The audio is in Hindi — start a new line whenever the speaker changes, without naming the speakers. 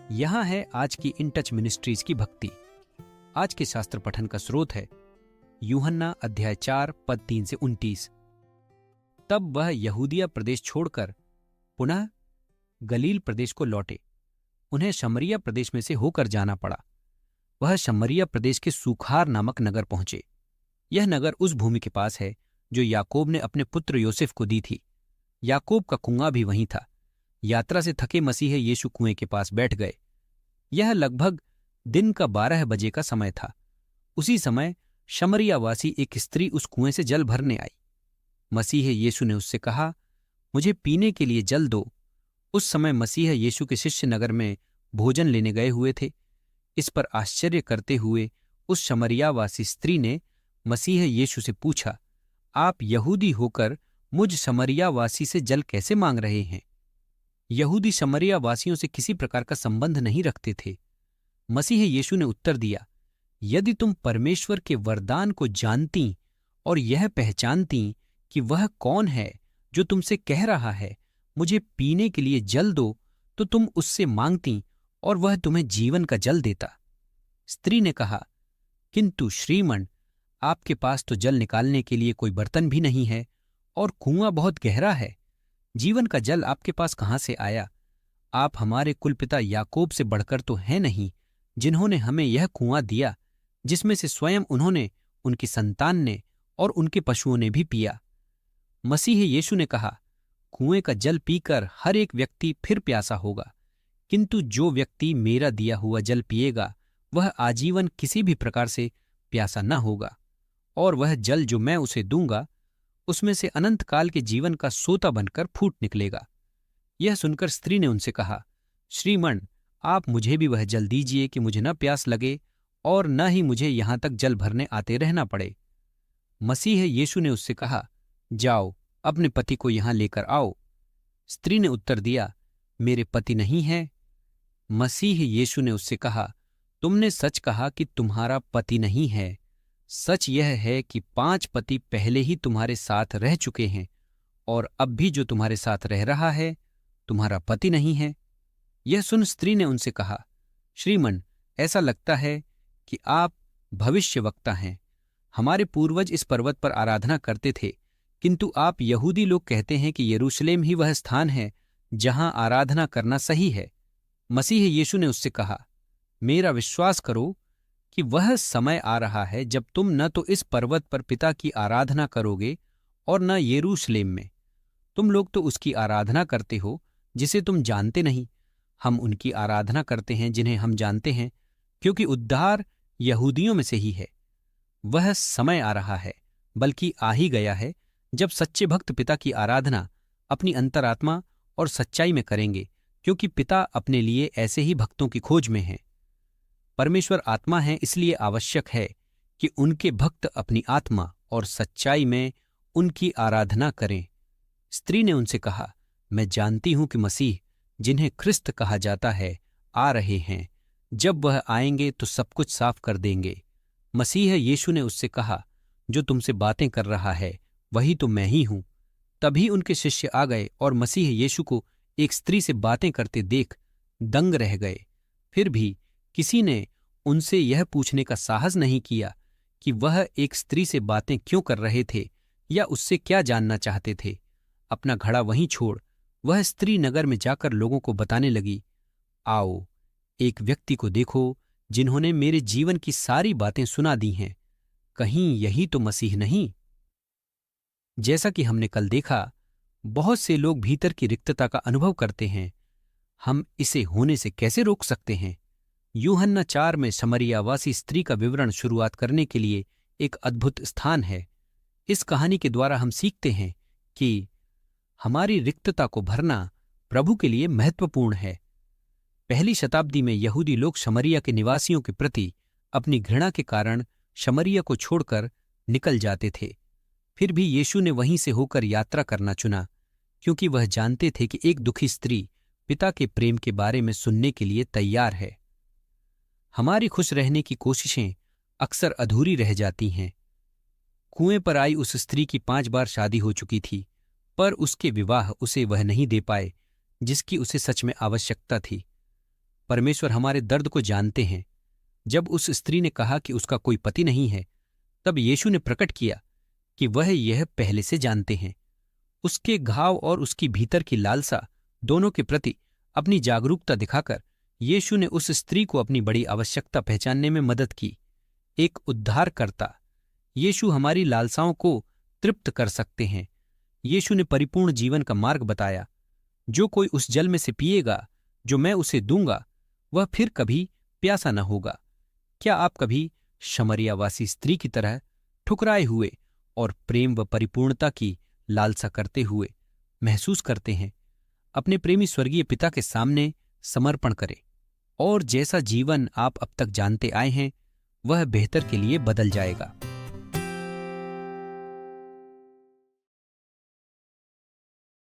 यहाँ है आज की इन टच मिनिस्ट्रीज की भक्ति। आज के शास्त्र पठन का स्रोत है यूहन्ना अध्याय 4 पद 3 से 29। तब वह यहूदिया प्रदेश छोड़कर पुनः गलील प्रदेश को लौटे। उन्हें शमरिया प्रदेश में से होकर जाना पड़ा। वह शमरिया प्रदेश के सूखार नामक नगर पहुंचे। यह नगर उस भूमि के पास है जो याकूब ने अपने पुत्र योसेफ को दी थी। याकूब का कुआं भी वहीं था। यात्रा से थके मसीह यीशु कुएं के पास बैठ गए। यह लगभग दिन का 12 बजे का समय था। उसी समय शमरियावासी एक स्त्री उस कुएं से जल भरने आई। मसीह यीशु ने उससे कहा, मुझे पीने के लिए जल दो। उस समय मसीह यीशु के शिष्य नगर में भोजन लेने गए हुए थे। इस पर आश्चर्य करते हुए उस शमरियावासी स्त्री ने मसीह यीशु से पूछा, आप यहूदी होकर मुझ शमरियावासी से जल कैसे मांग रहे हैं? यहूदी शमरियावासियों से किसी प्रकार का संबंध नहीं रखते थे। मसीह यीशु ने उत्तर दिया, यदि तुम परमेश्वर के वरदान को जानती और यह पहचानती कि वह कौन है जो तुमसे कह रहा है, मुझे पीने के लिए जल दो, तो तुम उससे मांगती और वह तुम्हें जीवन का जल देता। स्त्री ने कहा, किंतु श्रीमण, आपके पास तो जल निकालने के लिए कोई बर्तन भी नहीं है और कुआं बहुत गहरा है। जीवन का जल आपके पास कहाँ से आया? आप हमारे कुलपिता याकूब से बढ़कर तो हैं नहीं, जिन्होंने हमें यह कुआं दिया, जिसमें से स्वयं उन्होंने, उनकी संतान ने और उनके पशुओं ने भी पिया। मसीह यीशु ने कहा, कुएं का जल पीकर हर एक व्यक्ति फिर प्यासा होगा, किंतु जो व्यक्ति मेरा दिया हुआ जल पिएगा वह आजीवन किसी भी प्रकार से प्यासा न होगा, और वह जल जो मैं उसे दूंगा उसमें से अनंत काल के जीवन का सोता बनकर फूट निकलेगा। यह सुनकर स्त्री ने उनसे कहा, श्रीमण, आप मुझे भी वह जल दीजिए कि मुझे न प्यास लगे और न ही मुझे यहां तक जल भरने आते रहना पड़े। मसीह यीशु ने उससे कहा, जाओ, अपने पति को यहां लेकर आओ। स्त्री ने उत्तर दिया, मेरे पति नहीं है। मसीह यीशु ने उससे कहा, तुमने सच कहा कि तुम्हारा पति नहीं है। सच यह है कि 5 पति पहले ही तुम्हारे साथ रह चुके हैं, और अब भी जो तुम्हारे साथ रह रहा है तुम्हारा पति नहीं है। यह सुन स्त्री ने उनसे कहा, श्रीमन, ऐसा लगता है कि आप भविष्यवक्ता हैं। हमारे पूर्वज इस पर्वत पर आराधना करते थे, किंतु आप यहूदी लोग कहते हैं कि यरूशलेम ही वह स्थान है जहां आराधना करना सही है। मसीह यीशु ने उससे कहा, मेरा विश्वास करो कि वह समय आ रहा है जब तुम न तो इस पर्वत पर पिता की आराधना करोगे और न यरूशलेम में। तुम लोग तो उसकी आराधना करते हो जिसे तुम जानते नहीं। हम उनकी आराधना करते हैं जिन्हें हम जानते हैं, क्योंकि उद्धार यहूदियों में से ही है। वह समय आ रहा है, बल्कि आ ही गया है, जब सच्चे भक्त पिता की आराधना अपनी अंतरात्मा और सच्चाई में करेंगे, क्योंकि पिता अपने लिए ऐसे ही भक्तों की खोज में है। परमेश्वर आत्मा है, इसलिए आवश्यक है कि उनके भक्त अपनी आत्मा और सच्चाई में उनकी आराधना करें। स्त्री ने उनसे कहा, मैं जानती हूं कि मसीह, जिन्हें ख्रिस्त कहा जाता है, आ रहे हैं। जब वह आएंगे तो सब कुछ साफ कर देंगे। मसीह यीशु ने उससे कहा, जो तुमसे बातें कर रहा है वही तो मैं ही हूं। तभी उनके शिष्य आ गए और मसीह यीशु को एक स्त्री से बातें करते देख दंग रह गए। फिर भी किसी ने उनसे यह पूछने का साहस नहीं किया कि वह एक स्त्री से बातें क्यों कर रहे थे या उससे क्या जानना चाहते थे। अपना घड़ा वहीं छोड़ वह स्त्री नगर में जाकर लोगों को बताने लगी, आओ, एक व्यक्ति को देखो जिन्होंने मेरे जीवन की सारी बातें सुना दी हैं। कहीं यही तो मसीह नहीं? जैसा कि हमने कल देखा, बहुत से लोग भीतर की रिक्तता का अनुभव करते हैं। हम इसे होने से कैसे रोक सकते हैं? यूहन्ना 4 में शमरियावासी स्त्री का विवरण शुरुआत करने के लिए एक अद्भुत स्थान है। इस कहानी के द्वारा हम सीखते हैं कि हमारी रिक्तता को भरना प्रभु के लिए महत्वपूर्ण है। पहली शताब्दी में यहूदी लोग शमरिया के निवासियों के प्रति अपनी घृणा के कारण शमरिया को छोड़कर निकल जाते थे। फिर भी यीशु ने वहीं से होकर यात्रा करना चुना, क्योंकि वह जानते थे कि एक दुखी स्त्री पिता के प्रेम के बारे में सुनने के लिए तैयार है। हमारी खुश रहने की कोशिशें अक्सर अधूरी रह जाती हैं। कुएं पर आई उस स्त्री की 5 बार शादी हो चुकी थी, पर उसके विवाह उसे वह नहीं दे पाए जिसकी उसे सच में आवश्यकता थी। परमेश्वर हमारे दर्द को जानते हैं। जब उस स्त्री ने कहा कि उसका कोई पति नहीं है, तब यीशु ने प्रकट किया कि वह यह पहले से जानते हैं। उसके घाव और उसकी भीतर की लालसा दोनों के प्रति अपनी जागरूकता दिखाकर यीशु ने उस स्त्री को अपनी बड़ी आवश्यकता पहचानने में मदद की। एक उद्धारकर्ता। यीशु हमारी लालसाओं को तृप्त कर सकते हैं। यीशु ने परिपूर्ण जीवन का मार्ग बताया। जो कोई उस जल में से पिएगा जो मैं उसे दूंगा, वह फिर कभी प्यासा न होगा। क्या आप कभी शमरियावासी स्त्री की तरह ठुकराए हुए और प्रेम व परिपूर्णता की लालसा करते हुए महसूस करते हैं? अपने प्रेमी स्वर्गीय पिता के सामने समर्पण करें और जैसा जीवन आप अब तक जानते आए हैं, वह बेहतर के लिए बदल जाएगा।